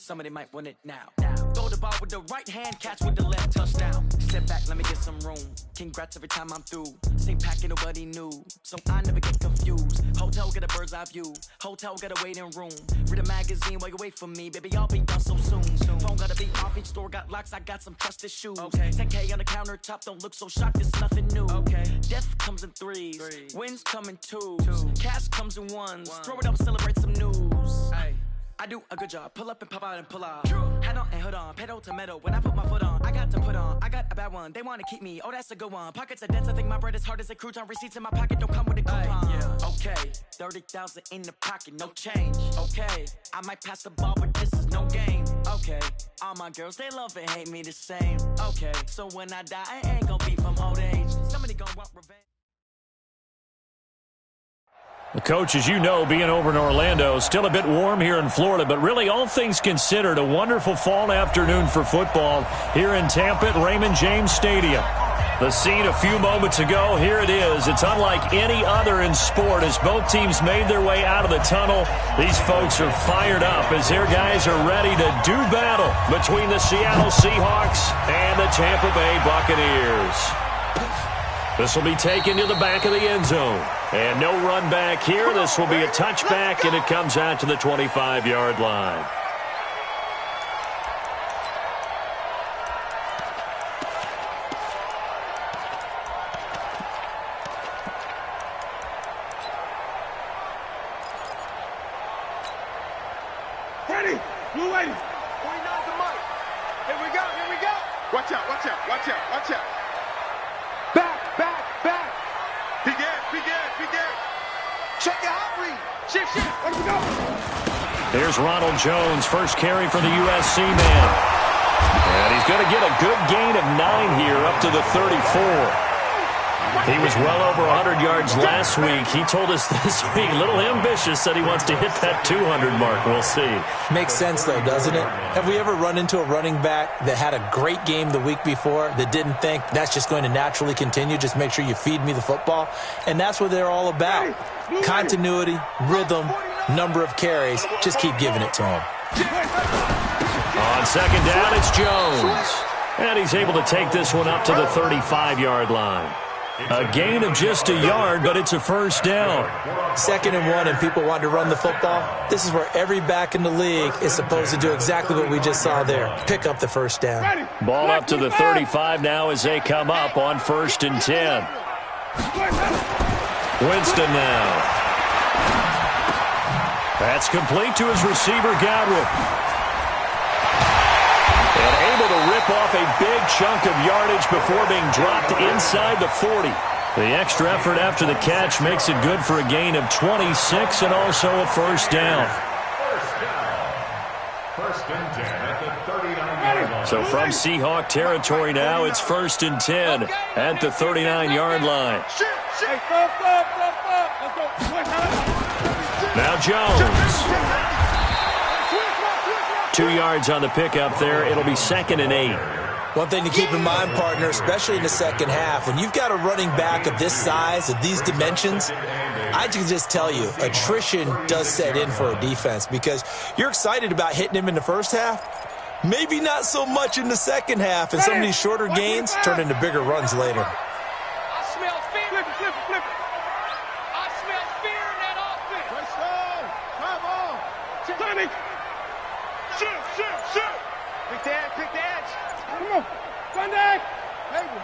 somebody might want it now. Throw the ball with the right hand, catch with the left, touchdown. Step back, let me get some room. Congrats every time I'm through. Same pack and nobody knew, so I never get confused. Hotel get a bird's eye view. Hotel get a waiting room. Read a magazine while you wait for me, baby. I'll be done so soon. Phone gotta be off, each store got locks. I got some trusted shoes. 10K on the countertop, don't look so shocked. It's nothing new. Death comes in threes. Wins come in twos. Cash comes in ones. Throw it up, celebrate some news. I do a good job. Pull up and pop out and pull off. Head on and hood on. Pedal to metal. When I put my foot on, I got to put on. I got a bad one. They want to keep me. Oh, that's a good one. Pockets are dense. I think my bread is hard as a crouton. Receipts in my pocket don't come with a coupon. Okay, 30,000 in the pocket, no change. Okay, I might pass the ball, but this is no game. Okay, all my girls, they love and hate me the same. Okay, so when I die, I ain't gonna be from old age. Somebody gonna want revenge. Well, Coach, as you know, being over in Orlando, still a bit warm here in Florida, but really all things considered, a wonderful fall afternoon for football here in Tampa at Raymond James Stadium. The scene a few moments ago, here it is. It's unlike any other in sport as both teams made their way out of the tunnel. These folks are fired up as their guys are ready to do battle between the Seattle Seahawks and the Tampa Bay Buccaneers. This will be taken to the back of the end zone. And no run back here. This will be a touchback, and it comes out to the 25-yard line. Ready? Blue lady. 49 to Mike. Here we go, here we go. Watch out, watch out, watch out, watch out. Back, back, back. Begin. Check your hot read. Shift. Let me go. Here's Ronald Jones, first carry for the USC man. And he's going to get a good gain of 9 here up to the 34. He was well over 100 yards last week. He told us this week, a little ambitious, said he wants to hit that 200 mark. We'll see. Makes sense, though, doesn't it? Have we ever run into a running back that had a great game the week before that didn't think that's just going to naturally continue? Just make sure you feed me the football. And that's what they're all about. Continuity, rhythm, number of carries. Just keep giving it to him. On second down, it's Jones. And he's able to take this one up to the 35-yard line. A gain of just a yard, but it's a first down. 2nd and 1, and people want to run the football. This is where every back in the league is supposed to do exactly what we just saw there. Pick up the first down. Ball up to the 35 now as they come up on 1st and 10. Winston now. That's complete to his receiver, Godwin. And able to rip off a big chunk of yardage before being dropped inside the 40. The extra effort after the catch makes it good for a gain of 26 and also a first down. First and 10 at the 39-yard line. So from Seahawk territory now, it's 1st and 10 at the 39-yard line. Now Jones. 2 yards on the pickup there. It'll be 2nd and 8. One thing to keep in mind, partner, especially in the second half, when you've got a running back of this size, of these dimensions, I can just tell you, attrition does set in for a defense because you're excited about hitting him in the first half. Maybe not so much in the second half, and some of these shorter gains turn into bigger runs later. I smell fear. Flip it. I smell fear in that offense. Let's go. Come on. Tony. Shoot. Pick the edge. Come on. Sunday. Hayward.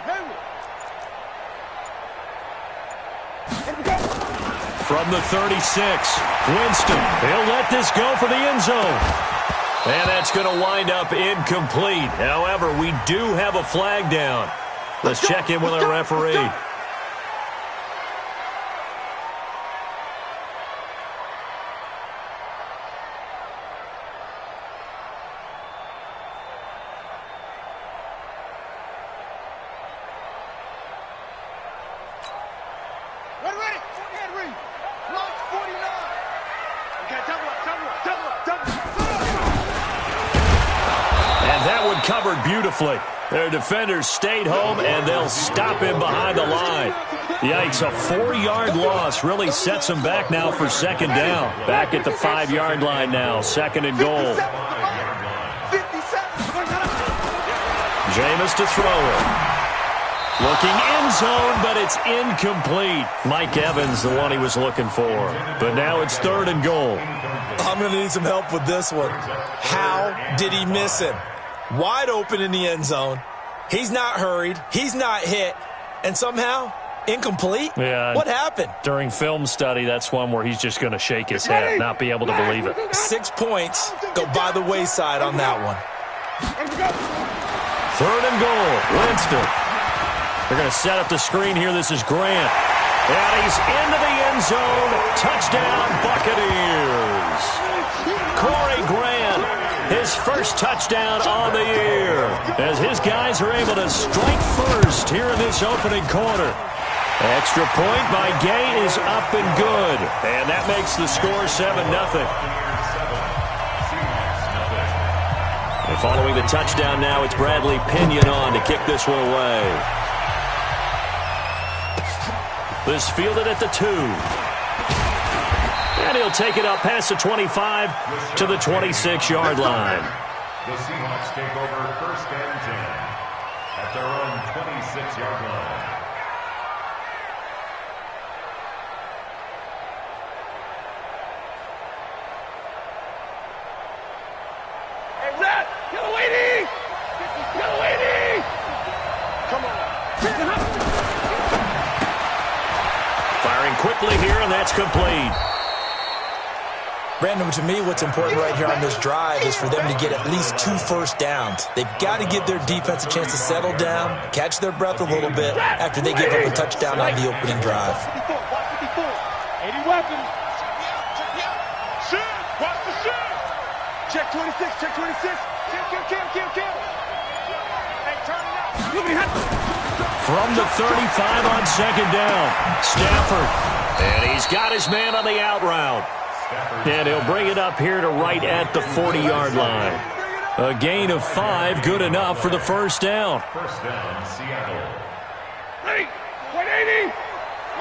From the 36, Winston. He'll let this go for the end zone. And that's going to wind up incomplete. However, we do have a flag down. Let's check in with our referee. Covered beautifully. Their defenders stayed home, and they'll stop him behind the line. Yikes, a 4-yard loss really sets them back now for 2nd down. Back at the 5-yard line now, 2nd and goal. Jameis to throw it. Looking end zone, but it's incomplete. Mike Evans, the one he was looking for. But now it's 3rd and goal. I'm going to need some help with this one. How did he miss him? Wide open in the end zone. He's not hurried. He's not hit. And somehow, incomplete? Yeah. What happened? During film study, that's one where he's just going to shake his head, not be able to believe it. 6 points go by the wayside on that one. 3rd and goal. Winston. They're going to set up the screen here. This is Grant. And he's into the end zone. Touchdown, Buccaneers. Corey Grant, his first touchdown on the year, as his guys are able to strike first here in this opening quarter. Extra point by Gay is up and good. And that makes the score 7-0. And following the touchdown now, it's Bradley Pinion on to kick this one away. This fielded at the 2. And he'll take it up past the 25 to the 26-yard line. The Seahawks take over 1st and 10 at their own 26-yard line. Hey, Red, get away, D! Get away, D! Come on. Firing quickly here, and that's complete. Brandon, to me, what's important right here on this drive is for them to get at least 2 first downs. They've got to give their defense a chance to settle down, catch their breath a little bit after they give up a touchdown on the opening drive. 80 weapons. Shoot! Watch the shoot! Check 26, check 26. Kill. Hey, turn it up. From the 35 on 2nd down, Stafford. And he's got his man on the out route. And he'll bring it up here to right at the 40-yard line. A gain of 5, good enough for the first down. First down, Seattle. Ready? 180.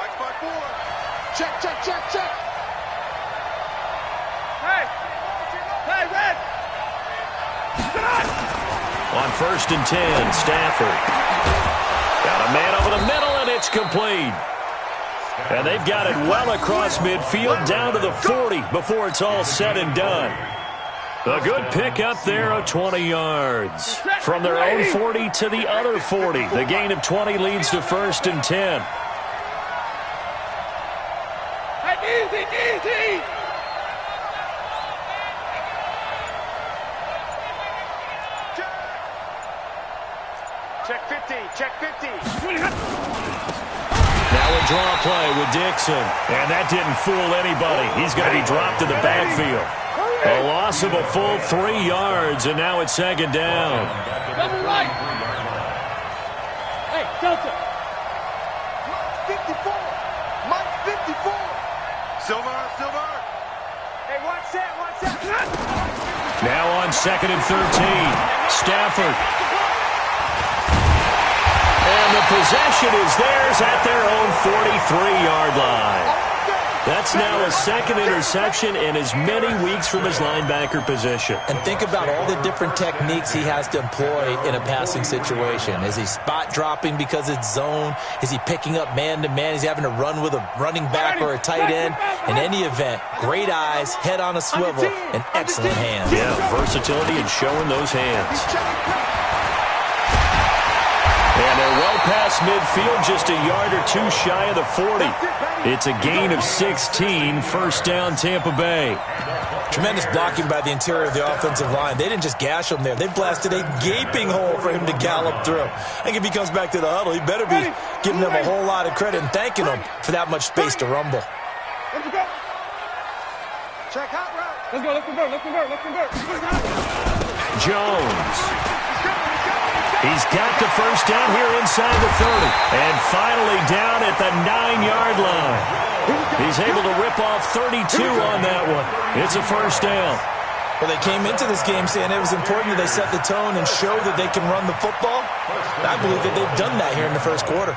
Mike 5-4. Check. Hey, Red. On 1st and 10, Stafford. Got a man over the middle, and it's complete. And they've got it well across midfield, down to the 40 before it's all said and done. A good pick up there of 20 yards. From their own 40 to the other 40. The gain of 20 leads to 1st and 10. Easy. Check 50. Now a draw play with Dixon. And that didn't fool anybody. He's going to be dropped in the backfield. A loss of a full 3 yards, and now it's 2nd down. Double right. Hey, Delta. 54. Mike 54. Silver. Hey, watch that. Now on 2nd and 13. Stafford. And the possession is theirs at their own 43-yard line. That's now a 2nd interception in as many weeks from his linebacker position. And think about all the different techniques he has to employ in a passing situation. Is he spot dropping because it's zone? Is he picking up man-to-man? Is he having to run with a running back or a tight end? In any event, great eyes, head on a swivel, and excellent hands. Yeah, versatility and showing those hands. And they're well past midfield, just a yard or 2 shy of the 40. It's a gain of 16, first down Tampa Bay. Tremendous blocking by the interior of the offensive line. They didn't just gash him there. They blasted a gaping hole for him to gallop through. I think if he comes back to the huddle, he better be giving them a whole lot of credit and thanking them for that much space to rumble. Let's go. Check hot route. Let's convert. Jones. He's got the first down here inside the 30. And finally down at the 9-yard line. He's able to rip off 32 on that one. It's a first down. Well, they came into this game saying it was important that they set the tone and show that they can run the football. I believe that they've done that here in the first quarter.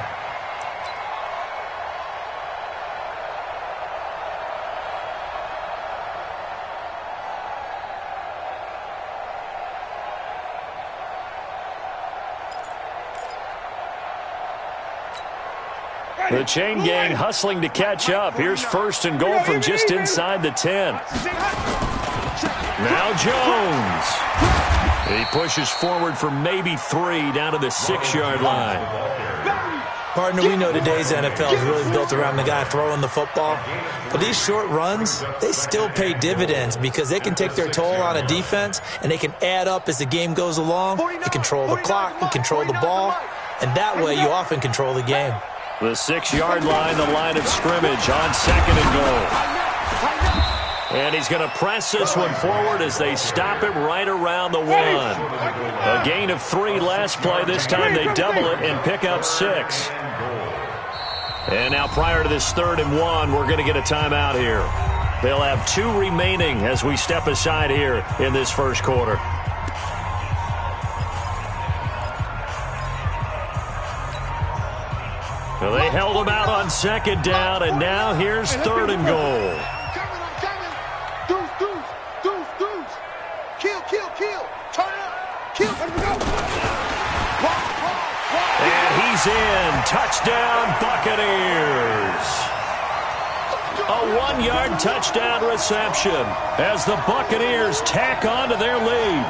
The chain gang hustling to catch up. Here's first and goal from just inside the 10. Now Jones. He pushes forward for maybe 3 down to the 6-yard line. Partner, we know today's NFL is really built around the guy throwing the football. But these short runs, they still pay dividends because they can take their toll on a defense and they can add up as the game goes along. You control the clock, you control the ball, and that way you often control the game. The 6-yard line, the line of scrimmage on 2nd and goal. And he's going to press this one forward as they stop him right around the 1. A gain of 3 last play. This time they double it and pick up 6. And now prior to this 3rd and 1, we're going to get a timeout here. They'll have 2 remaining as we step aside here in this first quarter. Well, they held him out on 2nd down, and now here's 3rd and goal. And he's in. Touchdown, Buccaneers. A 1-yard touchdown reception as the Buccaneers tack on to their lead.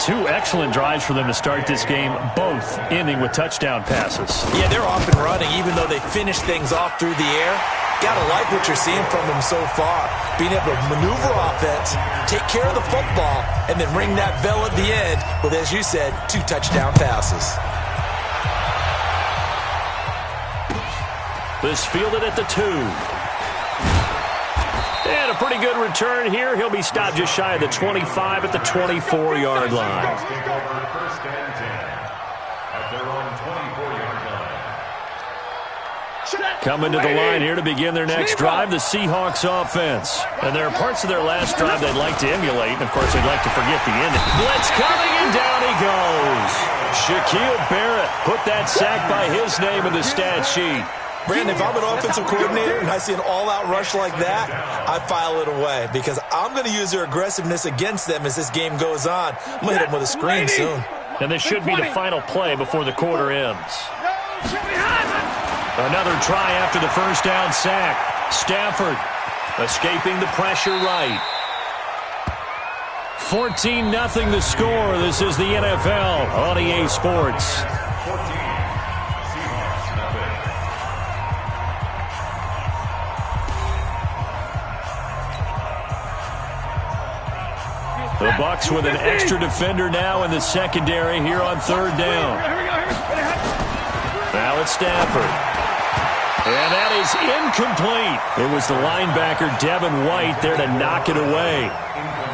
2 excellent drives for them to start this game, both ending with touchdown passes. Yeah, they're off and running, even though they finish things off through the air. Gotta like what you're seeing from them so far. Being able to maneuver offense, take care of the football, and then ring that bell at the end with, as you said, 2 touchdown passes. This fielded at the 2. And a pretty good return here. He'll be stopped just shy of the 25 at the 24-yard line. First and 10 at their own 24-yard line. Coming to the line here to begin their next drive, the Seahawks offense. And there are parts of their last drive they'd like to emulate, and of course they'd like to forget the ending. Blitz coming, and down he goes. Shaquille Barrett put that sack by his name in the stat sheet. Brandon, if I'm an offensive coordinator and I see an all-out rush like that, I file it away because I'm going to use their aggressiveness against them as this game goes on. I'm going to hit them with a screen soon. And this should be the final play before the quarter ends. Another try after the first down sack. Stafford escaping the pressure right. 14-0 the score. This is the NFL on EA Sports. The Bucs with an extra defender now in the secondary here on 3rd down. Now it's Stafford. And that is incomplete. It was the linebacker, Devin White, there to knock it away.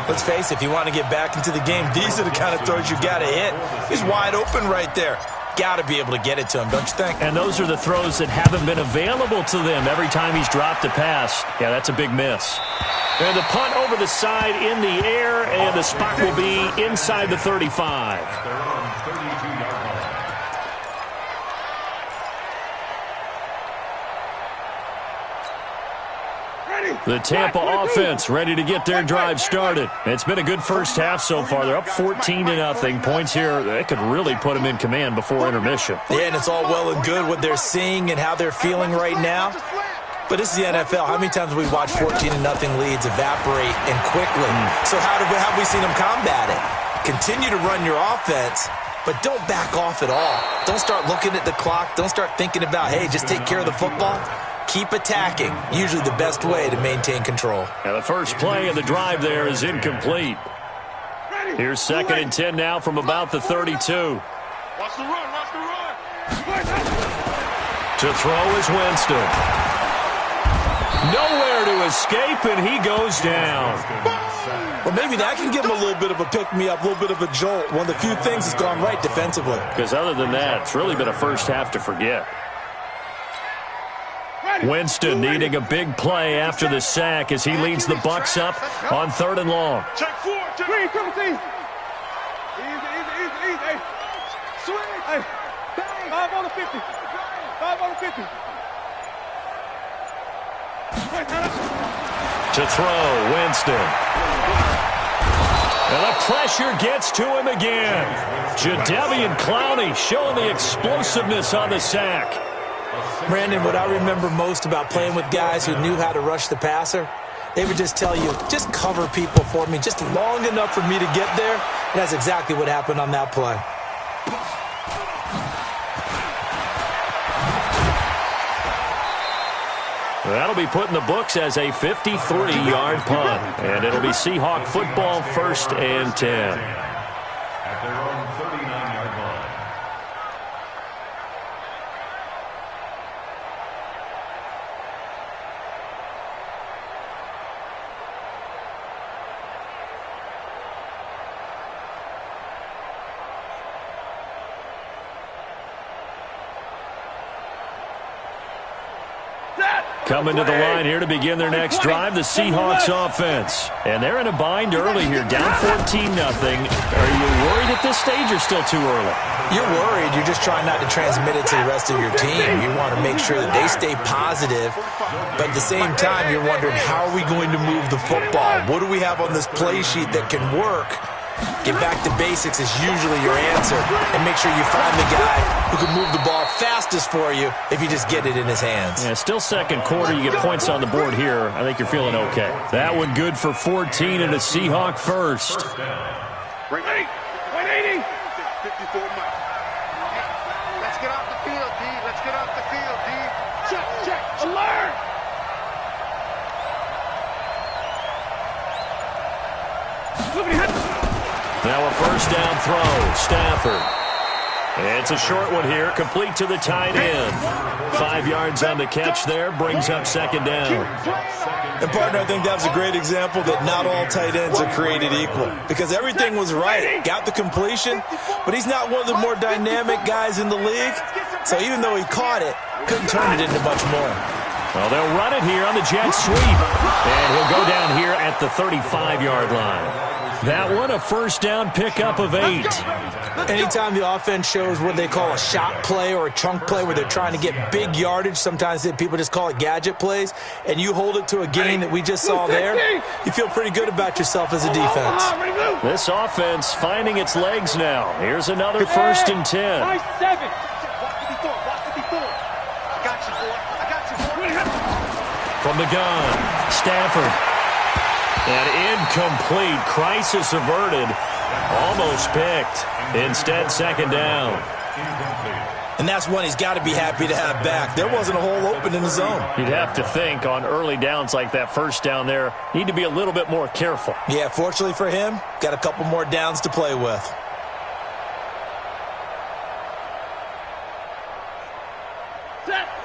Let's face it, if you want to get back into the game, these are the kind of throws you got to hit. He's wide open right there. Got to be able to get it to him, don't you think? And those are the throws that haven't been available to them every time he's dropped a pass. Yeah, that's a big miss. And the punt over the side in the air, and the spot will be inside the 35. The Tampa offense ready to get their drive started. It's been a good first half so far. They're up 14-0. Points here, they could really put them in command before intermission. Yeah, and it's all well and good what they're seeing and how they're feeling right now. But this is the NFL. How many times have we watched 14-0 leads evaporate and quickly? So how have we seen them combat it? Continue to run your offense, but don't back off at all. Don't start looking at the clock. Don't start thinking about, hey, just take care of the football. Keep attacking. Usually the best way to maintain control. Now the first play of the drive there is incomplete. Here's 2nd and 10 now from about the 32. Watch the run, watch the run. To throw is Winston. Nowhere to escape, and he goes down. Well, maybe that can give him a little bit of a pick-me-up, a little bit of a jolt. One of the few things that's gone right defensively. Because other than that, it's really been a first half to forget. Winston needing a big play after the sack as he leads the Bucs up on 3rd and long. Check 4, check 3, triple T. Easy. Hey, swing. Hey, 5 on the 50. 5 on the 50. To throw, Winston. And a pressure gets to him again. Jadeveon Clowney showing the explosiveness on the sack. Brandon, what I remember most about playing with guys who knew how to rush the passer, they would just tell you, just cover people for me, just long enough for me to get there. And that's exactly what happened on that play. That'll be put in the books as a 53-yard punt. And it'll be Seahawk football, 1st and 10. At their own 39-yard line. Coming to the line here to begin their next drive, the Seahawks offense. And they're in a bind early here, down 14-0. Are you worried at this stage or still too early? You're worried. You're just trying not to transmit it to the rest of your team. You want to make sure that they stay positive. But at the same time, you're wondering, how are we going to move the football? What do we have on this play sheet that can work? Get back to basics is usually your answer. And make sure you find the guy who can move the ball fastest for you if you just get it in his hands. Yeah, still second quarter. You get points on the board here. I think you're feeling okay. That one good for 14 and a Seahawk first. 180. 54 miles. Let's get off the field, D. Let's get off the field, D. Check. Alert! Now a first down throw. Stafford. It's a short one here, complete to the tight end. 5 yards on the catch there, brings up second down. And, partner, I think that was a great example that not all tight ends are created equal. Because everything was right. Got the completion, but he's not one of the more dynamic guys in the league. So even though he caught it, couldn't turn it into much more. Well, they'll run it here on the jet sweep. And he'll go down here at the 35-yard line. That one, a first down pickup of 8. Anytime the offense shows what they call a shot play or a chunk play where they're trying to get big yardage, sometimes people just call it gadget plays, and you hold it to a gain that we just saw there, you feel pretty good about yourself as a defense. This offense finding its legs now. Here's another 1st and 10. From the gun, Stafford. And incomplete. Crisis averted. Almost picked. Instead, second down. And that's one he's got to be happy to have back. There wasn't a hole open in the zone. You'd have to think on early downs like that first down there, need to be a little bit more careful. Yeah, fortunately for him, got a couple more downs to play with.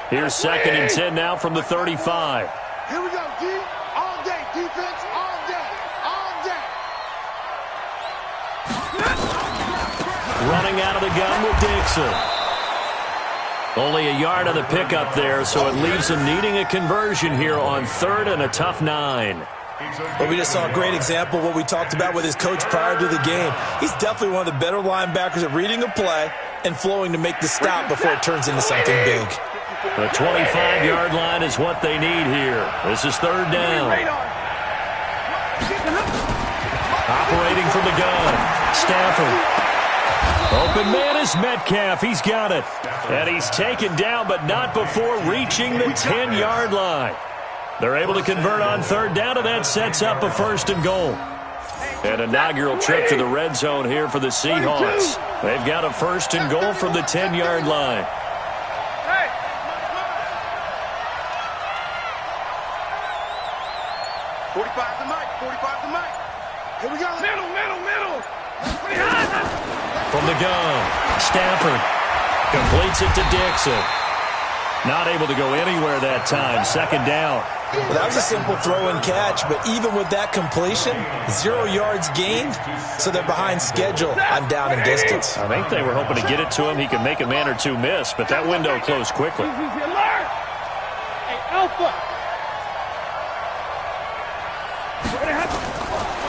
Here's 2nd and 10 now from the 35. Here we go, D. All day, defense, all day, all day. Running out of the gun with Dixon. Only a yard on the pickup there, so it leaves him needing a conversion here on 3rd and a tough 9. Well, we just saw a great example of what we talked about with his coach prior to the game. He's definitely one of the better linebackers at reading a play and flowing to make the stop before it turns into something big. The 25-yard line is what they need here. This is 3rd down. Operating from the gun, Stafford. Open man is Metcalf. He's got it. And he's taken down, but not before reaching the 10-yard line. They're able to convert on 3rd down, and that sets up a 1st and goal. An inaugural trip to the red zone here for the Seahawks. They've got a 1st and goal from the 10-yard line. 45 to Mike, 45 to Mike. Here we go. Middle. From the gun, Stafford completes it to Dixon. Not able to go anywhere that time. 2nd down. Well, that was a simple throw and catch, but even with that completion, 0 yards gained, so they're behind schedule on down and distance. I think they were hoping to get it to him. He could make a man or two miss, but that window closed quickly. Hey, Alpha.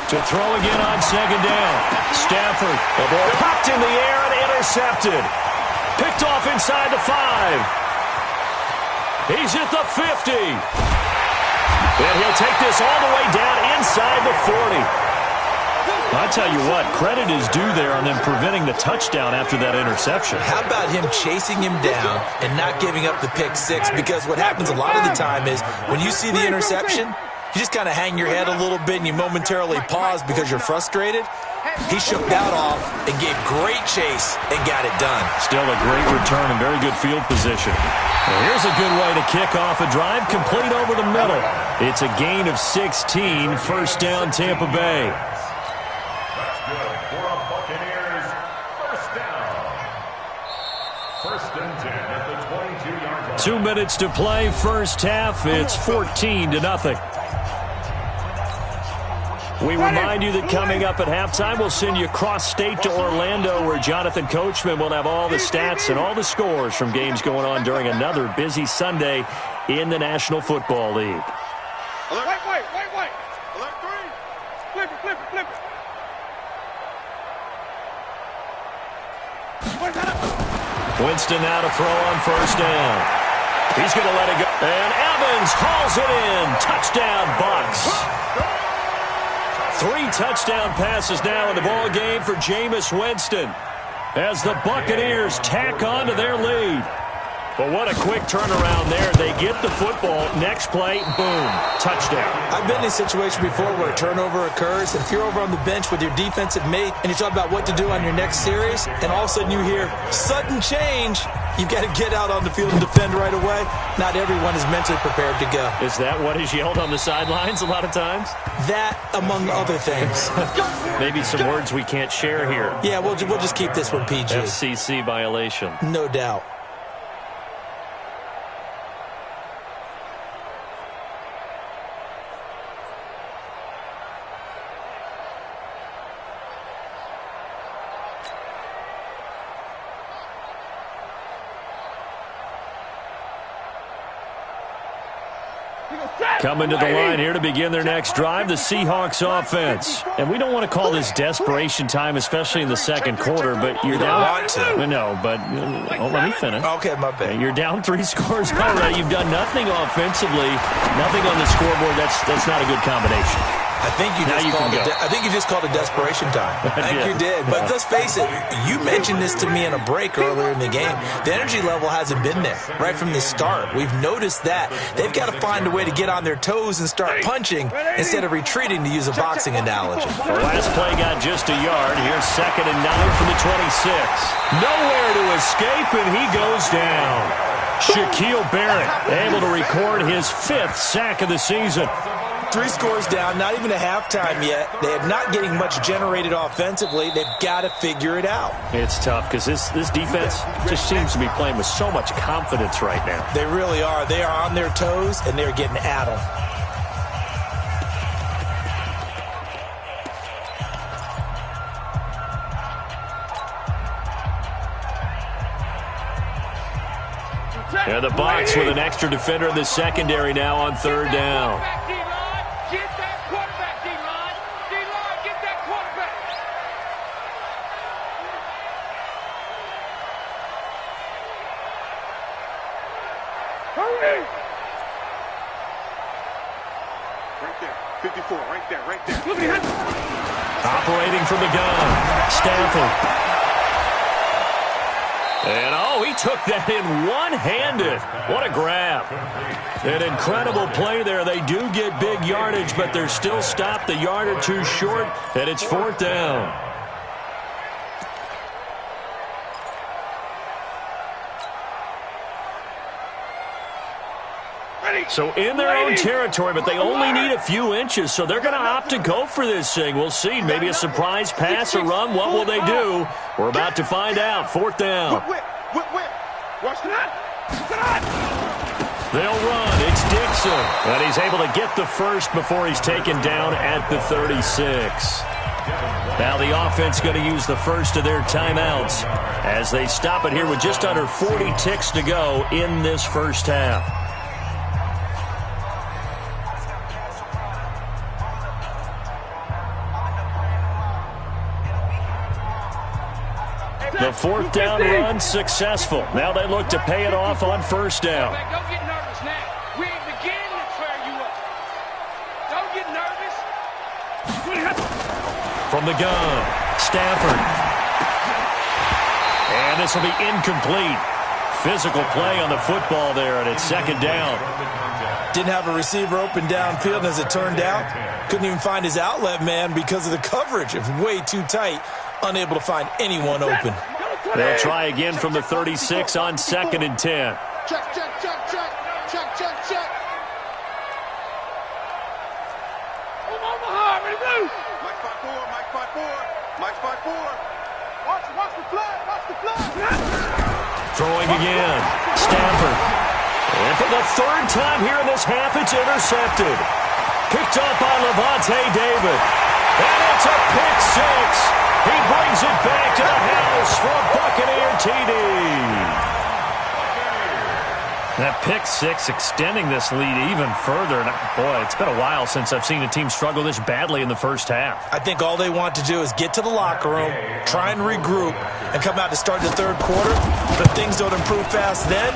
To throw again on 2nd down. Stafford, the ball popped in the air and intercepted. Picked off inside the 5. He's at the 50. And he'll take this all the way down inside the 40. I tell you what, credit is due there on them preventing the touchdown after that interception. How about him chasing him down and not giving up the pick six? Because what happens a lot of the time is when you see the interception, you just kind of hang your head a little bit and you momentarily pause because you're frustrated. He shook that off and gave great chase and got it done. Still a great return and very good field position. Well, here's a good way to kick off a drive, complete over the middle. It's a gain of 16, first down Tampa Bay. That's good for a Buccaneers first down. First and 10 at the 22-yard line. 2 minutes to play, first half. It's 14-0. We remind you that coming up at halftime, we'll send you cross-state to Orlando, where Jonathan Coachman will have all the stats and all the scores from games going on during another busy Sunday in the National Football League. Wait. Alert 3. Flip it. Winston now to throw on first down. He's going to let it go. And Evans hauls it in. Touchdown, Bucs. 3 touchdown passes now in the ball game for Jameis Winston as the Buccaneers tack on to their lead. But what a quick turnaround there. They get the football. Next play, boom, touchdown. I've been in a situation before where a turnover occurs, and if you're over on the bench with your defensive mate and you talk about what to do on your next series, and all of a sudden you hear sudden change, you've got to get out on the field and defend right away. Not everyone is mentally prepared to go. Is that what is yelled on the sidelines a lot of times? That, among other things. Maybe some words we can't share here. Yeah, we'll just keep this one PG. FCC violation. No doubt. Coming to the line here to begin their next drive, the Seahawks offense. And we don't want to call this desperation time, especially in the second quarter, but you're down. Want to. No, but let me finish. Okay, my bad. You're down 3 scores already. You've done nothing offensively, nothing on the scoreboard. That's not a good combination. I think you just called it desperation time. I think you did. But let's face it, you mentioned this to me in a break earlier in the game. The energy level hasn't been there right from the start. We've noticed that. They've got to find a way to get on their toes and start punching instead of retreating, to use a boxing analogy. The last play got just a yard. Here's 2nd and 9 from the 26. Nowhere to escape, and he goes down. Shaquille Barrett able to record his 5th sack of the season. 3 scores down, not even a halftime yet. They are not getting much generated offensively. They've got to figure it out. It's tough because this defense just seems to be playing with so much confidence right now. They really are. They are on their toes, and they're getting at them. And the Bucs with an extra defender in the secondary now on 3rd down. Get that quarterback, D-line. D-line, get that quarterback. Hurry! Right there. 54, right there. Operating from the gun, Stafford. And, he took that in one-handed. What a grab. An incredible play there. They do get big yardage, but they're still stopped a yard or 2 short, and it's 4th down. So in their own territory, but they only need a few inches, so they're going to opt to go for this thing. We'll see. Maybe a surprise pass or run. What will they do? We're about to find out. 4th down. Watch that. They'll run. It's Dixon. And he's able to get the first before he's taken down at the 36. Now the offense going to use the first of their timeouts as they stop it here with just under 40 ticks to go in this first half. The 4th down run successful. Now they look to pay it off on 1st down. Don't get nervous now. We ain't beginning to tear you up. Don't get nervous. from the gun. Stafford. And this will be incomplete. Physical play on the football there, and it's second down. Didn't have a receiver open downfield, and as it turned out, couldn't even find his outlet man because of the coverage. It was way too tight, unable to find anyone open. They'll try again from the 36 on 2nd and 10. Check, check, check, check, check, check, check. Omaha, ready, blue. Mike 5-4, Mike 5-4, Mike 5-4. Watch the flag, watch the flag. Throwing again. Stafford. And for the third time here in this half, it's intercepted. Picked up by Levante David. And it's a pick six. He brings it back to the house for a Buccaneer TD. That pick six extending this lead even further. And boy, it's been a while since I've seen a team struggle this badly in the first half. I think all they want to do is get to the locker room, try and regroup, and come out to start the third quarter. But if things don't improve fast then,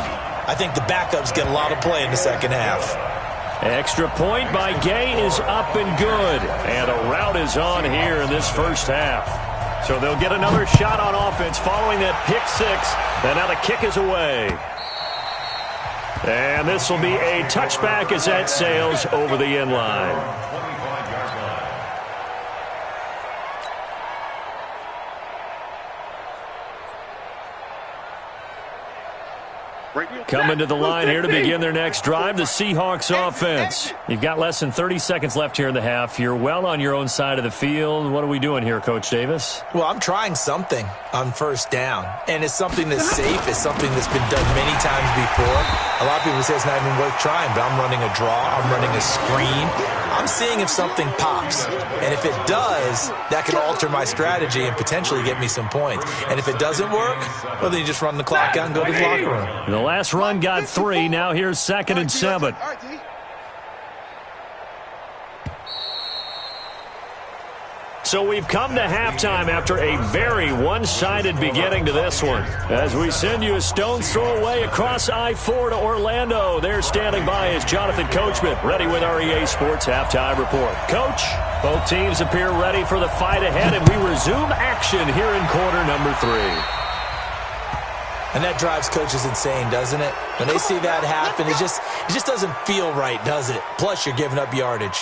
I think the backups get a lot of play in the second half. Extra point by Gay is up and good. And a rout is on here in this first half. So they'll get another shot on offense following that pick six. And now the kick is away. And this will be a touchback as that sails over the end line. Coming to the line here to begin their next drive, the Seahawks offense. You've got less than 30 seconds left here in the half. You're well on your own side of the field. What are we doing here, Coach Davis? Well, I'm trying something on first down, and it's something that's safe. It's something that's been done many times before. A lot of people say it's not even worth trying, but I'm running a draw. I'm running a screen. I'm seeing if something pops, and if it does, that can alter my strategy and potentially get me some points. And if it doesn't work, well, then you just run the clock out and go to the locker room. The last run got 3. Now here's 2nd and 7. So we've come to halftime after a very one-sided beginning to this one. As we send you a stone's throw away across I-4 to Orlando. There standing by is Jonathan Coachman, ready with our EA Sports Halftime Report. Coach, both teams appear ready for the fight ahead, and we resume action here in quarter number 3. And that drives coaches insane, doesn't it? When they see that happen, it just doesn't feel right, does it? Plus, you're giving up yardage.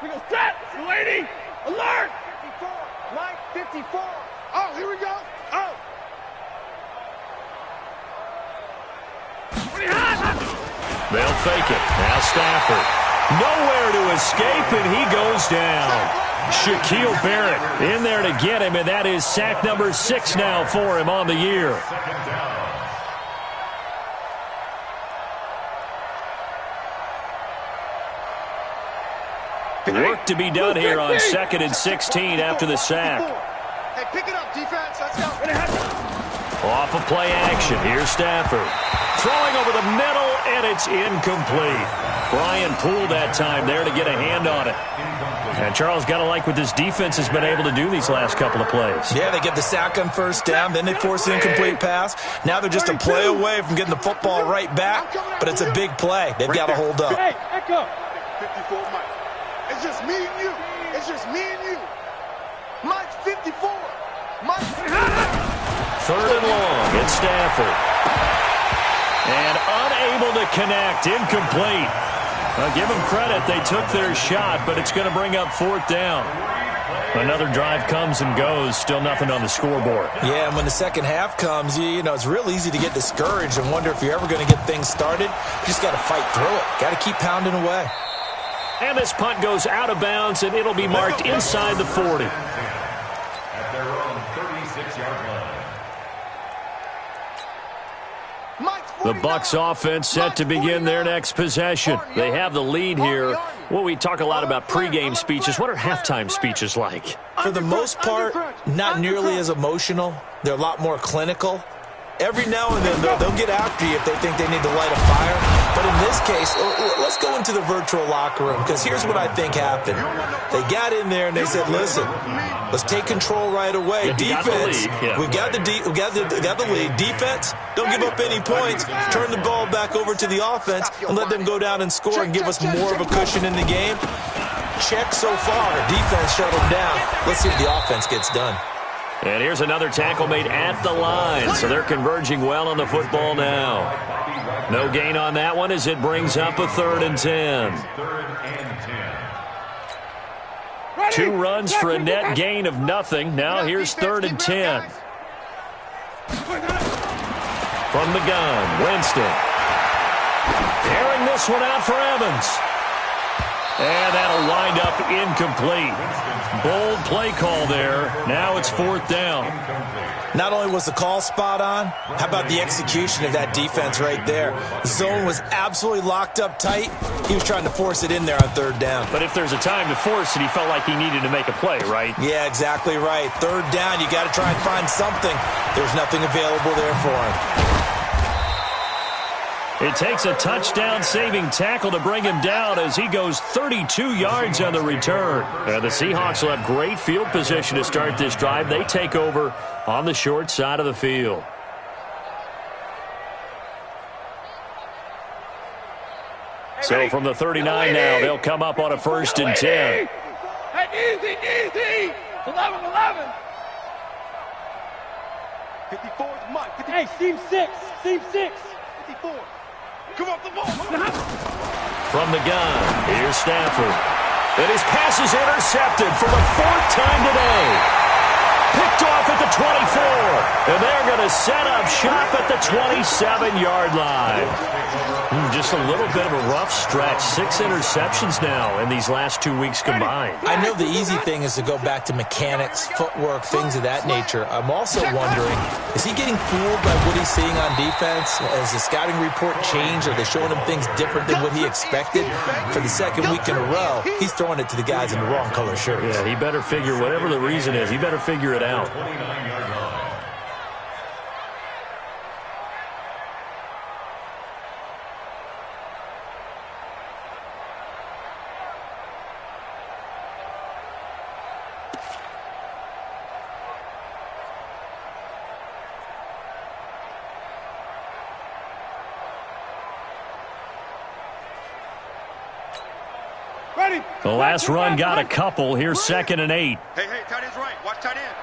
We go set, lady, alert! 54, Mike 54. Oh, here we go. Oh. They'll fake it. Now Stafford. Nowhere to escape, and he goes down. Shaquille Barrett in there to get him, and that is sack number 6 now for him on the year. Work to be done here on 2nd and 16 after the sack. Hey, pick it up, defense. Let's go. Off of play action. Here's Stafford. Throwing over the middle, and it's incomplete. Brian Poole that time there to get a hand on it. And Charles, got to like what this defense has been able to do these last couple of plays. Yeah, they get the sack on first down, then they force the incomplete pass. Now they're just a play away from getting the football right back, but it's a big play. They've got to hold up. Hey, echo. 54, Mike. It's just me and you. It's just me and you. Mike's 54. Mike. 3rd and long. It's Stafford. And unable to connect. Incomplete. Give them credit. They took their shot, but it's going to bring up 4th down. Another drive comes and goes. Still nothing on the scoreboard. Yeah, and when the second half comes, you know, it's real easy to get discouraged and wonder if you're ever going to get things started. You just got to fight through it. Got to keep pounding away. And this punt goes out of bounds, and it'll be marked inside the 40. At their own 36-yard line. The Bucs offense set to begin their next possession. They have the lead here. Well, we talk a lot about pregame speeches. What are halftime speeches like? For the most part, not nearly as emotional. They're a lot more clinical. Every now and then, they'll get after you if they think they need to light a fire. But in this case, let's go into the virtual locker room, because here's what I think happened. They got in there and they said, listen, let's take control right away. Defense, we've got the lead. Defense, don't give up any points. Turn the ball back over to the offense and let them go down and score and give us more of a cushion in the game. Check so far. Defense shut them down. Let's see if the offense gets done. And here's another tackle made at the line, so they're converging well on the football now. No gain on that one as it brings up a 3rd and 10. 2 runs for a net gain of nothing. Now here's 3rd and 10. From the gun, Winston. Airing this one out for Evans. And that'll wind up incomplete. Bold play call there. Now it's 4th down. Not only was the call spot on, how about the execution of that defense right there? The zone was absolutely locked up tight. He was trying to force it in there on 3rd down. But if there's a time to force it, he felt like he needed to make a play, right? Yeah, exactly right. 3rd down, you got to try and find something. There's nothing available there for him. It takes a touchdown-saving tackle to bring him down as he goes 32 yards on the return. And the Seahawks will have great field position to start this drive. They take over on the short side of the field. So from the 39 now, they'll come up on a 1st and 10. Easy. 11. 54 is Mike. Hey, seam 6. 54. Come off the ball. From the gun, here's Stafford. And his pass is intercepted for the 4th time today. Picked off at the 24. And they're going to set up shop at the 27-yard line. Just a little bit of a rough stretch. 6 interceptions now in these last 2 weeks combined. I know the easy thing is to go back to mechanics, footwork, things of that nature. I'm also wondering, is he getting fooled by what he's seeing on defense? Has the scouting report changed? Are they showing him things different than what he expected? For the 2nd week in a row, he's throwing it to the guys in the wrong color shirts. Yeah, he better figure, whatever the reason is, he better figure it out. The last run got a couple. Here's 2nd and 8. Hey, tight end's right. Watch tight end.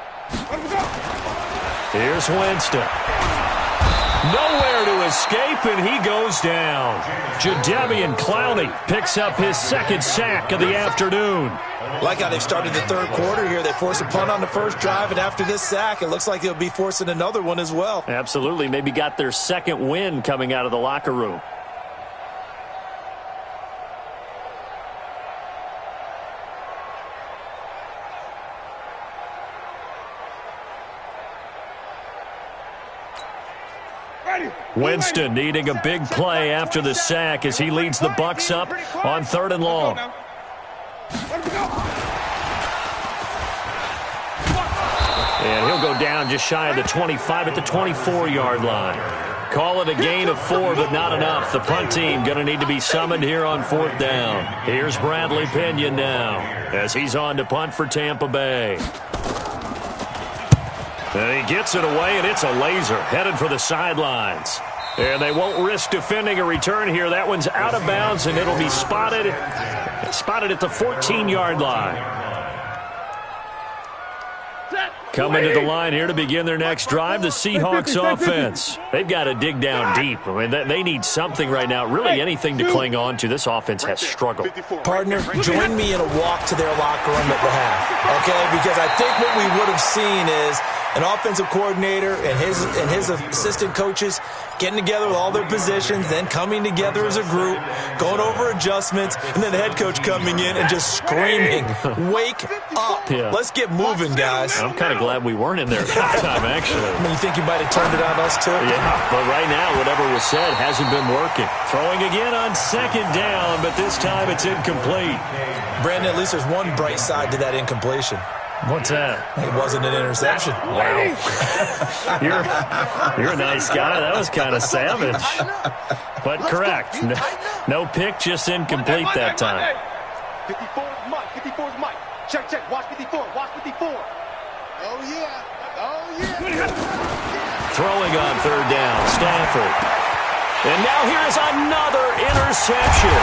Here's Winston. Nowhere to escape, and he goes down. Jadeveon Clowney picks up his 2nd sack of the afternoon. Like how they've started the 3rd quarter here. They force a punt on the 1st drive, and after this sack, it looks like they'll be forcing another one as well. Absolutely. Maybe got their 2nd win coming out of the locker room. Winston needing a big play after the sack as he leads the Bucs up on 3rd and long. And he'll go down just shy of the 25 at the 24-yard line. Call it a gain of 4, but not enough. The punt team going to need to be summoned here on 4th down. Here's Bradley Pinion now as he's on to punt for Tampa Bay. And he gets it away, and it's a laser headed for the sidelines. And they won't risk defending a return here. That one's out of bounds, and it'll be spotted at the 14-yard line. Coming to the line here to begin their next drive, the Seahawks offense. They've got to dig down deep. I mean, they need something right now, really anything to cling on to. This offense has struggled. Partner, join me in a walk to their locker room at the half, okay? Because I think what we would have seen is an offensive coordinator and his assistant coaches getting together with all their positions, then coming together as a group, going over adjustments, and then the head coach coming in and just screaming, wake up. Yeah. Let's get moving, guys. I'm kind of glad we weren't in there at halftime, actually. I mean, you think you might have turned it on us, too? Yeah, but right now, whatever was said hasn't been working. Throwing again on 2nd down, but this time it's incomplete. Brandon, at least there's one bright side to that incompletion. What's that? It wasn't an interception. Wow. You're a nice guy. That was kind of savage. But correct. No pick, just incomplete that time. 54 is Mike. 54 is Mike. Check, check. Watch 54. Watch 54. Oh, yeah. Oh, yeah. Throwing on third down, Stafford. And now here's another interception.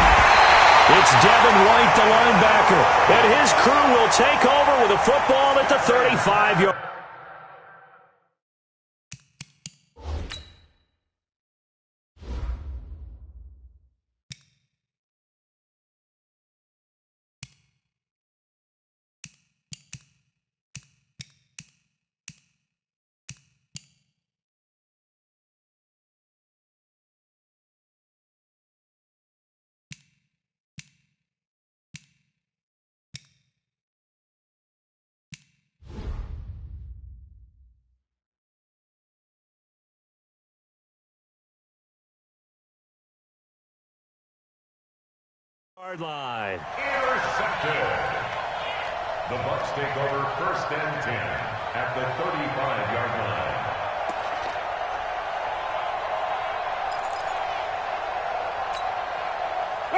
It's Devin White, the linebacker, and his crew will take over with a football at the 35-yard. Yard line. Intercepted. The Bucs take over 1st and 10 at the 35-yard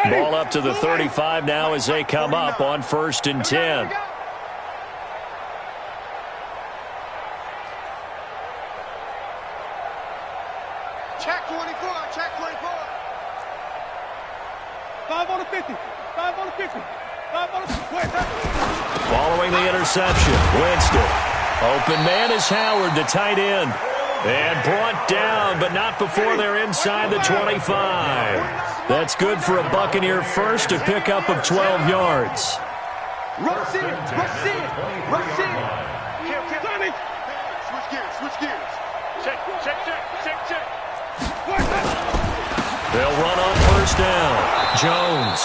line. Ball up to the 35 now as they come up on 1st and 10. Check 24. Check 24. 5 on the 50. 5 on the 50. 5 on the 50. Following the interception, Winston. Open man is Howard, the tight end. And brought down, but not before they're inside the 25. That's good for a Buccaneer first, to pick up of 12 yards. Rush in. Rush in. Rush in. Switch gears. Switch gears. Check. Check. Check. Check. Check. They'll run on 1st down. Jones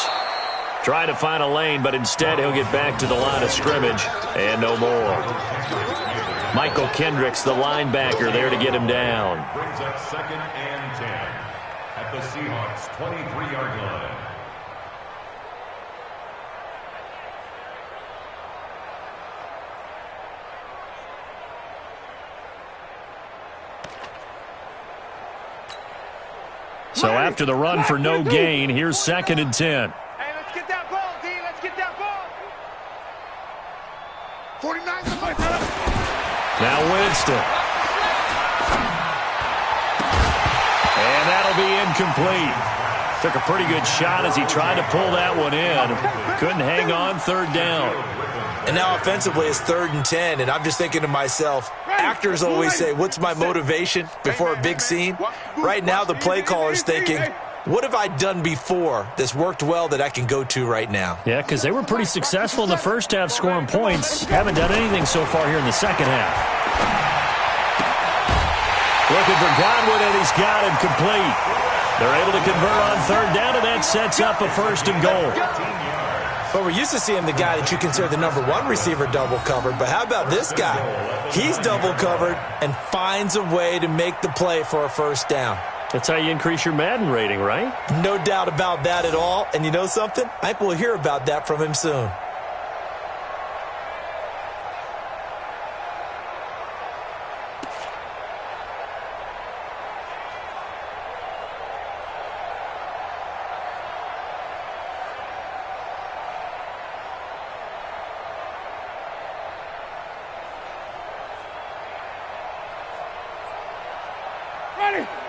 trying to find a lane, but instead he'll get back to the line of scrimmage and no more. Michael Kendricks, the linebacker, there to get him down. Brings up 2nd and 10 at the Seahawks 23-yard line. So after the run for no gain, here's 2nd and 10. Hey, let's get that ball, D. Let's get that ball. 49. Now Winston. And that'll be incomplete. Took a pretty good shot as he tried to pull that one in. Couldn't hang on 3rd down. And now offensively it's 3rd and 10, and I'm just thinking to myself, actors always say, what's my motivation before a big scene? Right now the play caller's thinking, what have I done before that's worked well that I can go to right now? Yeah, because they were pretty successful in the first half scoring points. Haven't done anything so far here in the second half. Looking for Godwin, and he's got him complete. They're able to convert on 3rd down, and that sets up a 1st and goal. But we're used to seeing the guy that you consider the #1 receiver double covered. But how about this guy? He's double covered and finds a way to make the play for a 1st down. That's how you increase your Madden rating, right? No doubt about that at all. And you know something? I think we'll hear about that from him soon.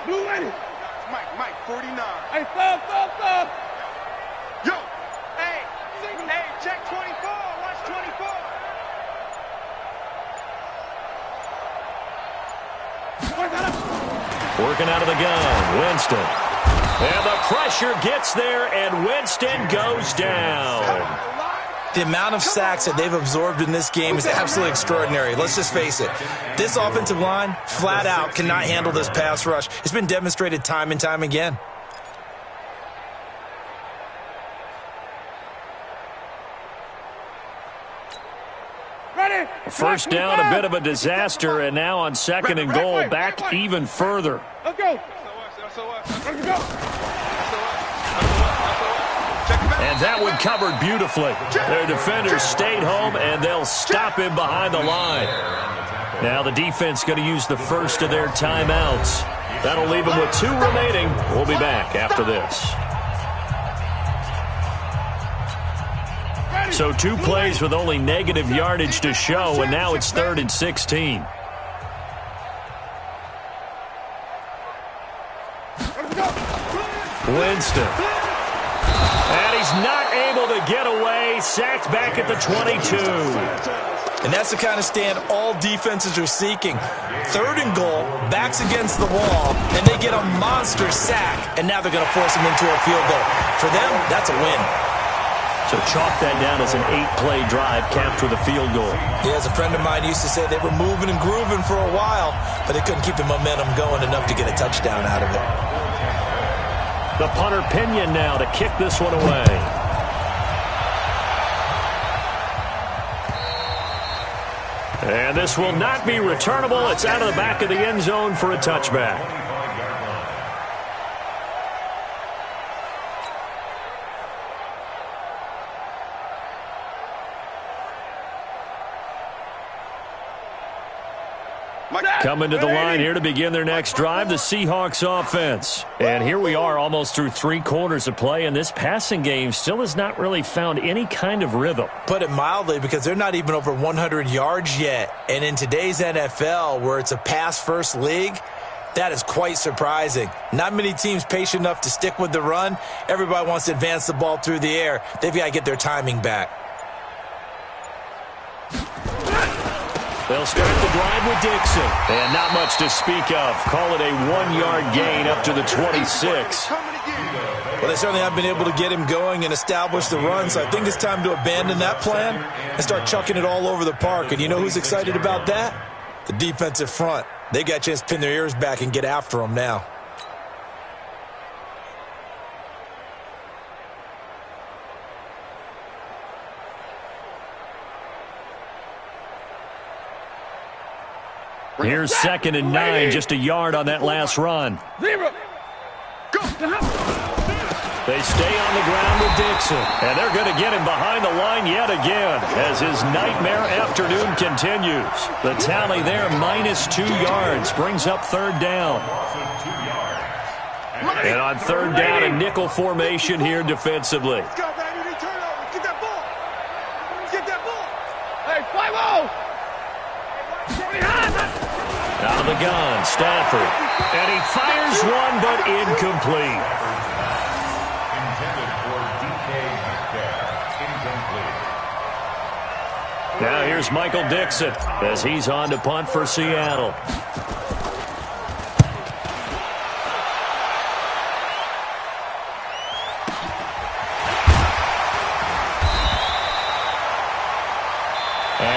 Blue ready. Mike, 49. Hey, stop. Yo. Hey, check 24. Watch 24. Working out of the gun, Winston. And the pressure gets there, and Winston goes down. The amount of sacks that they've absorbed in this game is absolutely extraordinary. Let's just face it. This offensive line, flat out, cannot handle this pass rush. It's been demonstrated time and time again. Ready. 1st down, a bit of a disaster, and now on 2nd and goal, back even further. Let's go. Let's go. Check it back. And that one covered beautifully. Their defenders stayed home, and they'll stop him behind the line. Now the defense going to use the first of their timeouts. That'll leave them with 2 remaining. We'll be back after this. So 2 plays with only negative yardage to show, and now it's 3rd and 16. Winston. And he's not able to get away. Sacked back at the 22. And that's the kind of stand all defenses are seeking. 3rd and goal, backs against the wall, and they get a monster sack. And now they're going to force him into a field goal. For them, that's a win. So chalk that down as an 8-play drive capped with a field goal. Yeah, as a friend of mine used to say, they were moving and grooving for a while, but they couldn't keep the momentum going enough to get a touchdown out of it. The punter Pinion now to kick this one away. And this will not be returnable. It's out of the back of the end zone for a touchback. Coming to the line here to begin their next drive, the Seahawks offense. And here we are almost through 3 quarters of play, and this passing game still has not really found any kind of rhythm. Put it mildly, because they're not even over 100 yards yet. And in today's NFL, where it's a pass-first league, that is quite surprising. Not many teams patient enough to stick with the run. Everybody wants to advance the ball through the air. They've got to get their timing back. They'll start the drive with Dixon. And not much to speak of. Call it a 1-yard gain up to the 26. Well, they certainly haven't been able to get him going and establish the run, so I think it's time to abandon that plan and start chucking it all over the park. And you know who's excited about that? The defensive front. They got a chance to pin their ears back and get after him now. Here's 2nd and 9, just a yard on that last run. They stay on the ground with Dixon, and they're going to get him behind the line yet again as his nightmare afternoon continues. The tally there, -2 yards, brings up 3rd down. And on 3rd down, a nickel formation here defensively. Let's go, baby. Turnover. Get that ball. Get that ball. Hey, 5-0. Out of the gun, Stafford. And he fires one, but incomplete. Intended for DK Metcalf. Incomplete. Now here's Michael Dixon as he's on to punt for Seattle.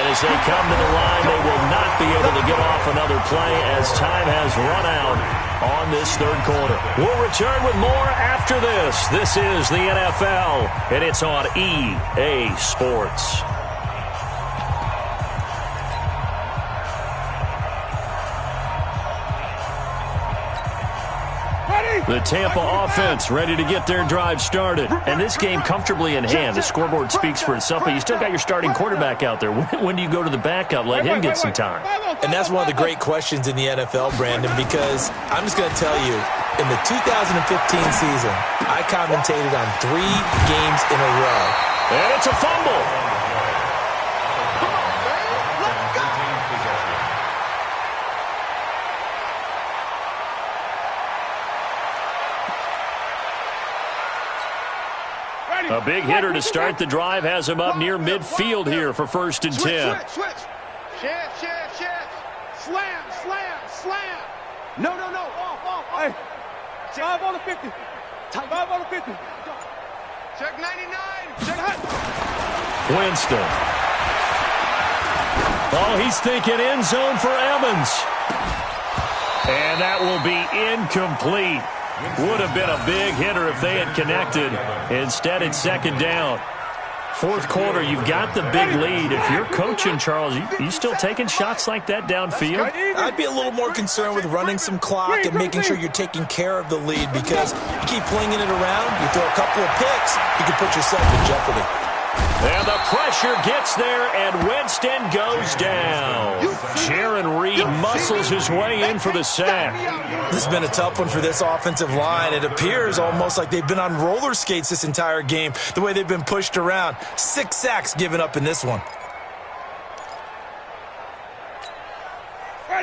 As they come to the line, they will not be able to get off another play as time has run out on this 3rd quarter. We'll return with more after this. This is the NFL, and it's on EA Sports. The Tampa offense ready to get their drive started. And this game comfortably in hand. The scoreboard speaks for itself, but you still got your starting quarterback out there. When do you go to the backup? Let him get some time. And that's one of the great questions in the NFL, Brandon, because I'm just going to tell you, in the 2015 season, I commentated on 3 games in a row. And it's a fumble. A big hitter to start the drive has him up near midfield here for 1st and 10. Switch. Shift. Slam. No. Off. Hey. 5 on the 50. 5 on the 50. Check 99. Check hot. Winston. Oh, he's thinking end zone for Evans. And that will be incomplete. Would have been a big hitter if they had connected. Instead, it's 2nd down. Fourth quarter, you've got the big lead. If you're coaching, Charles, you still taking shots like that downfield? I'd be a little more concerned with running some clock and making sure you're taking care of the lead, because you keep flinging it around, you throw a couple of picks, you can put yourself in jeopardy. And the pressure gets there, and Winston goes down. Jaron Reed muscles his way in for the sack. This has been a tough one for this offensive line. It appears almost like they've been on roller skates this entire game, the way they've been pushed around. 6 sacks given up in this one.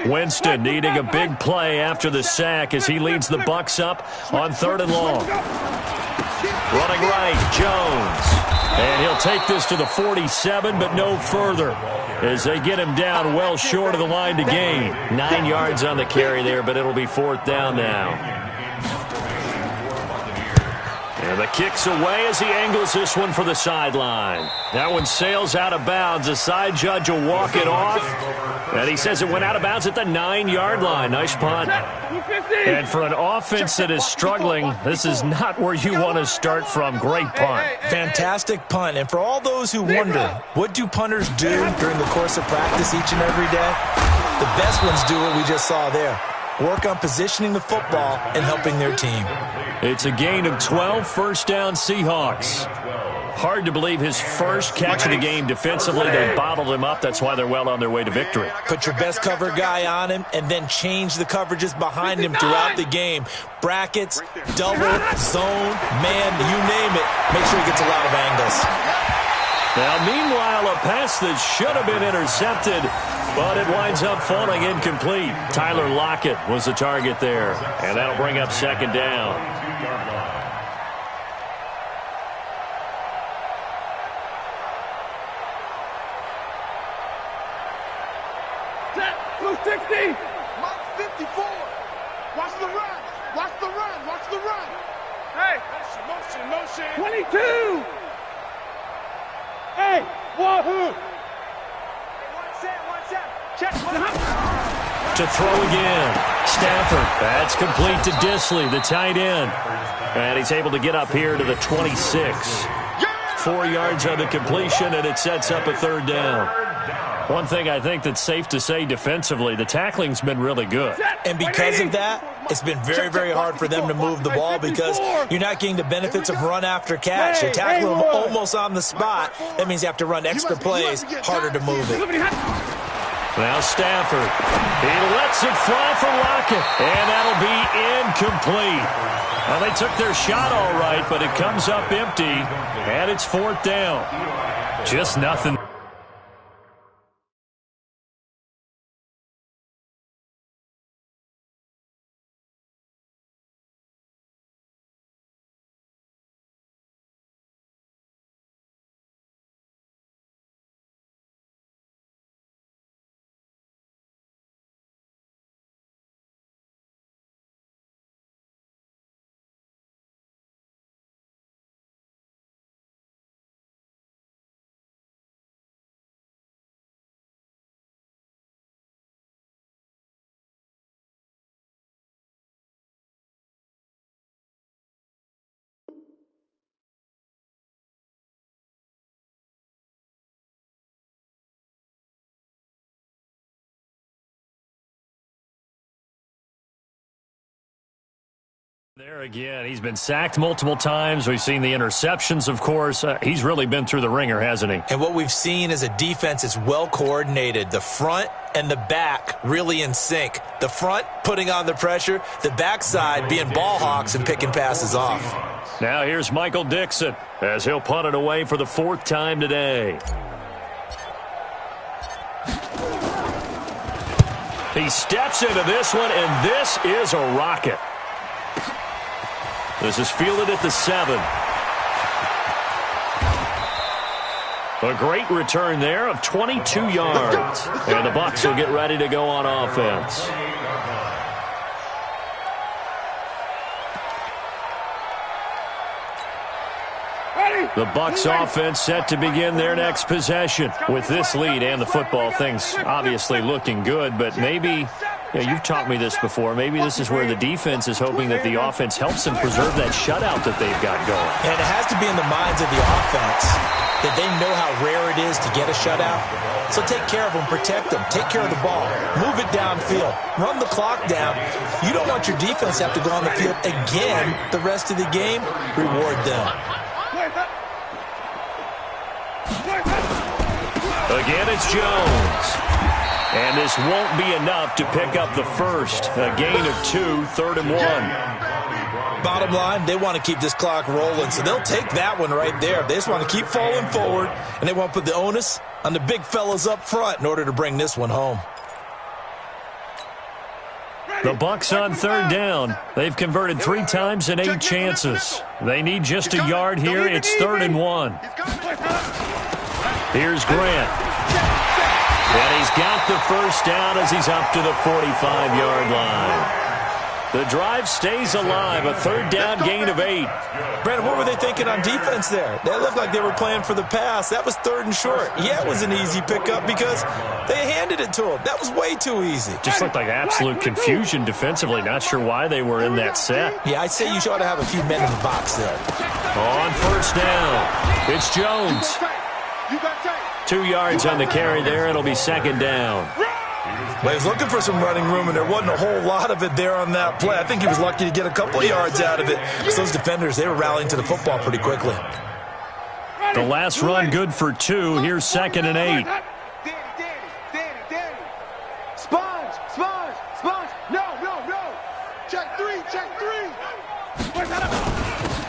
Winston needing a big play after the sack as he leads the Bucs up on 3rd and long. Running right, Jones. And he'll take this to the 47, but no further, as they get him down well short of the line to gain. 9 yards on the carry there, but it'll be 4th down now. And the kick's away as he angles this one for the sideline. That one sails out of bounds. The side judge will walk it off. And he says it went out of bounds at the 9-yard line. Nice punt. And for an offense that is struggling, this is not where you want to start from. Great punt. Fantastic punt. And for all those who wonder, what do punters do during the course of practice each and every day? The best ones do what we just saw there. Work on positioning the football and helping their team. It's a gain of 12, first down Seahawks. Hard to believe his first catch of the game defensively. They bottled him up. That's why they're well on their way to victory. Put your best cover guy on him and then change the coverages behind him throughout the game. Brackets, double, zone, man, you name it. Make sure he gets a lot of angles. Now, meanwhile, a pass that should have been intercepted, but it winds up falling incomplete. Tyler Lockett was the target there, and that'll bring up 2nd down. Blue 60. Mark 54. Watch the run. Watch the run. Watch the run. Hey. Motion. 22. Hey. Wahoo. One set. Check. To throw again. Stafford. That's complete to Disley, the tight end. And he's able to get up here to the 26. 4 yards on the completion, and it sets up a 3rd down. One thing I think that's safe to say defensively, the tackling's been really good. And because of that, it's been very, very hard for them to move the ball, because you're not getting the benefits of run after catch. You're tackling them almost on the spot. That means you have to run extra plays, harder to move it. Now Stafford. He lets it fly for Lockett, and that'll be incomplete. Well, they took their shot all right, but it comes up empty, and it's 4th down. Just nothing. There again, he's been sacked multiple times. We've seen the interceptions, of course. He's really been through the ringer, hasn't he? And what we've seen is a defense that's well coordinated. The front and the back really in sync. The front putting on the pressure, the backside being ball hawks and picking passes off. Now here's Michael Dixon as he'll punt it away for the 4th time today. He steps into this one, and this is a rocket. This is fielded at the 7. A great return there of 22 yards. And the Bucs will get ready to go on offense. The Bucs offense set to begin their next possession. With this lead and the football, things obviously looking good, but maybe, you've taught me this before, maybe this is where the defense is hoping that the offense helps them preserve that shutout that they've got going. And it has to be in the minds of the offense. that they know how rare it is to get a shutout. So take care of them, protect them, take care of the ball, move it downfield, run the clock down. You don't want your defense to have to go on the field again the rest of the game. Reward them. Again, it's Jones. And this won't be enough to pick up the first. A gain of 2, 3rd and 1. Bottom line, they want to keep this clock rolling, so they'll take that one right there. They just want to keep falling forward, and they want to put the onus on the big fellas up front in order to bring this one home. The Bucs on 3rd down. They've converted 3 times in 8 chances. They need just a yard here. It's 3rd and 1. Here's Grant. And he's got the first down as he's up to the 45-yard line. The drive stays alive, a 3rd down gain of 8. Brandon, what were they thinking on defense there? They looked like they were playing for the pass. That was 3rd and short. Yeah, it was an easy pickup because they handed it to him. That was way too easy. Just looked like absolute confusion defensively. Not sure why they were in that set. Yeah, I'd say you ought to have a few men in the box there. On 1st down, it's Jones. 2 yards on the carry there. It'll be 2nd down. Well, he was looking for some running room, and there wasn't a whole lot of it there on that play. I think he was lucky to get a couple of yards out of it. Because those defenders, they were rallying to the football pretty quickly. The last run good for 2. Here's 2nd and 8. Danny. Sponge. No. Check 3.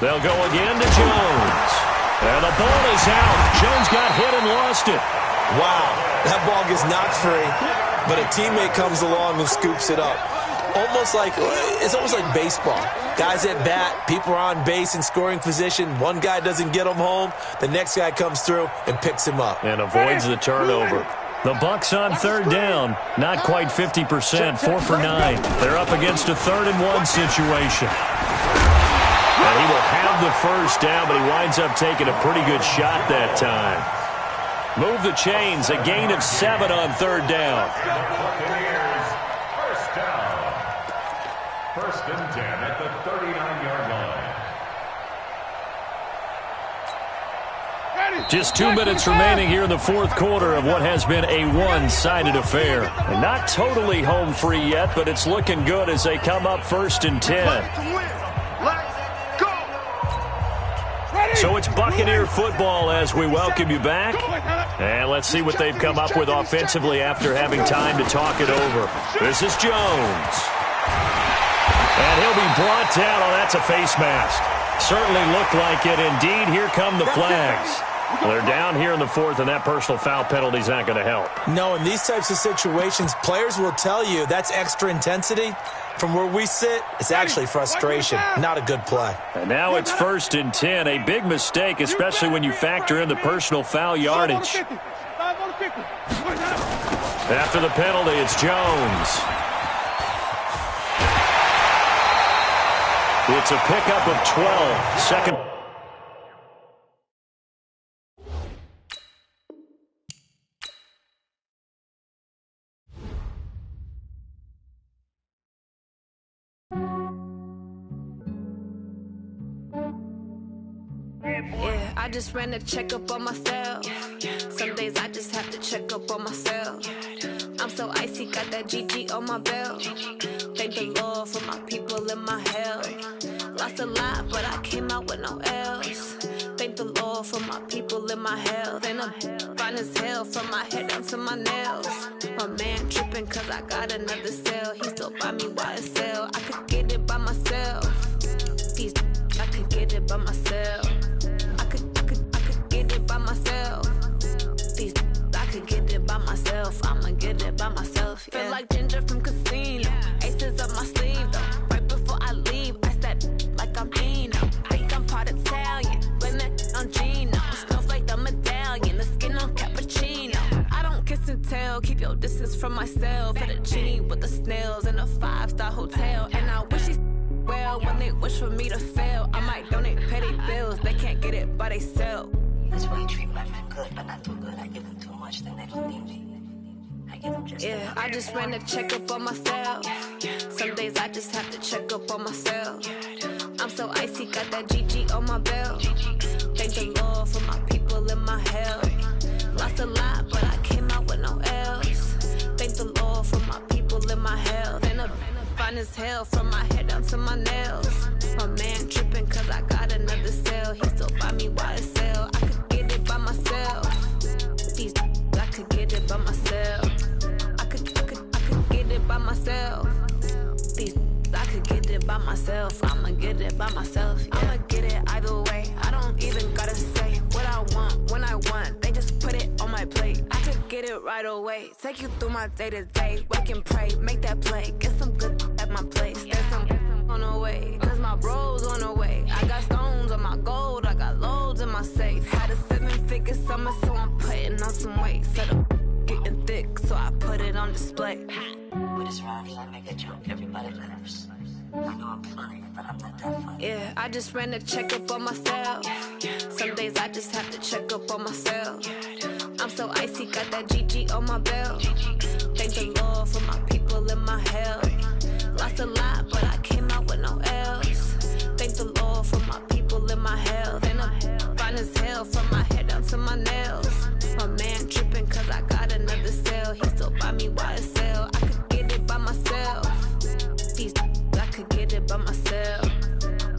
They'll go again to Jones. And the ball is out. Jones got hit and lost it. Wow, that ball gets knocked free, but a teammate comes along and scoops it up. It's almost like baseball. Guys at bat, people are on base in scoring position. One guy doesn't get him home. The next guy comes through and picks him up. And avoids the turnover. The Bucs on 3rd down. Not quite 50%, 4 for 9. They're up against a 3rd and 1 situation. And he will have the first down, but he winds up taking a pretty good shot that time. Move the chains, a gain of 7 on 3rd down. First down. 1st and 10 at the 39-yard line. Just 2 minutes remaining here in the 4th quarter of what has been a one-sided affair. And not totally home free yet, but it's looking good as they come up 1st and 10. So it's Buccaneer football as we welcome you back. And let's see what they've come up with offensively after having time to talk it over. This is Jones. And he'll be brought down. Oh, that's a face mask. Certainly looked like it. Indeed, here come the flags. Well, they're down here in the 4th, and that personal foul penalty is not going to help. No, in these types of situations, players will tell you that's extra intensity. From where we sit, it's actually frustration, not a good play. And now it's 1st and 10, a big mistake, especially when you factor in the personal foul yardage. After the penalty, it's Jones. It's a pickup of 12. Second. Yeah, I just ran a checkup on myself. Some days I just have to check up on myself. I'm so icy, got that GG on my belt. Thank the Lord for my people and my health. Lost a lot, but I came out with no L's. Thank the Lord for my people and my health. And I'm fine as hell from my head down to my nails. My man tripping cause I got another cell. He still buy me YSL. I could get it by myself. These I could get it by myself. I could get it by myself. These I could get it by myself. I'ma get it by myself. Yeah. Feel like Ginger from Casino. Aces up my sleeve though. Right before I leave, I step like I'm Dino. Think I'm part Italian. Blame that on Gino. Smells like the medallion. The skin on cappuccino. I don't kiss and tell. Keep your distance from myself. Fettuccine with the snails in a 5-star hotel. And I wish he's well when they wish for me to fail. I might donate petty bills. They can't get it by themselves. That's why you treat black men good, but not too good. I give them too much, then they don't need me. I give them just yeah, I just ran a checkup on myself. Some days I just have to check up on myself. I'm so icy, got that GG on my belt. Thank Thank the Lord for my people in my health. Lost a lot, but I came out with no L's. Thank the Lord for my people in my health. And a fine as hell from my head down to my nails. My man tripping cause I got another sale. He still buy me YSL. I could get it by myself. These I could get it by myself. I could get it by myself. These I could get it by myself. I'ma get it by myself. Yeah. I'ma get it either way. I don't even gotta say what I want when I want. They just put it on my plate. I could get it right away. Take you through my day to day. Wake and pray, make that play. Get some good at my place. There's some on the way, cause my bro's on the way. I got stones on my gold. I got loads in my safe. Had a 7-figure summer, so I'm putting on some weight. Set up getting thick, so I put it on display. With this round here, I make a joke, everybody laughs. I know I'm funny, but I'm not that funny. Yeah, I just ran a checkup on myself. Some days I just have to check up on myself. I'm so icy, got that GG on my belt. Thank the Lord for my people in my health. Lost a lot, but I came out with no L's. Thank the Lord for my people in my health. And I'm fine as hell from my head down to my nails. My man tripping cause I got another sale. He still buy me YSL. I could get it by myself. These I could get it by myself.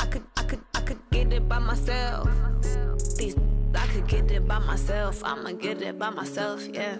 I could get it by myself. These I could get it by myself. I'ma get it by myself, yeah.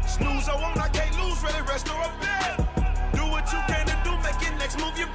Snooze, I won't, I can't lose, ready, rest or a bed. Do what you can to do, make it next move, you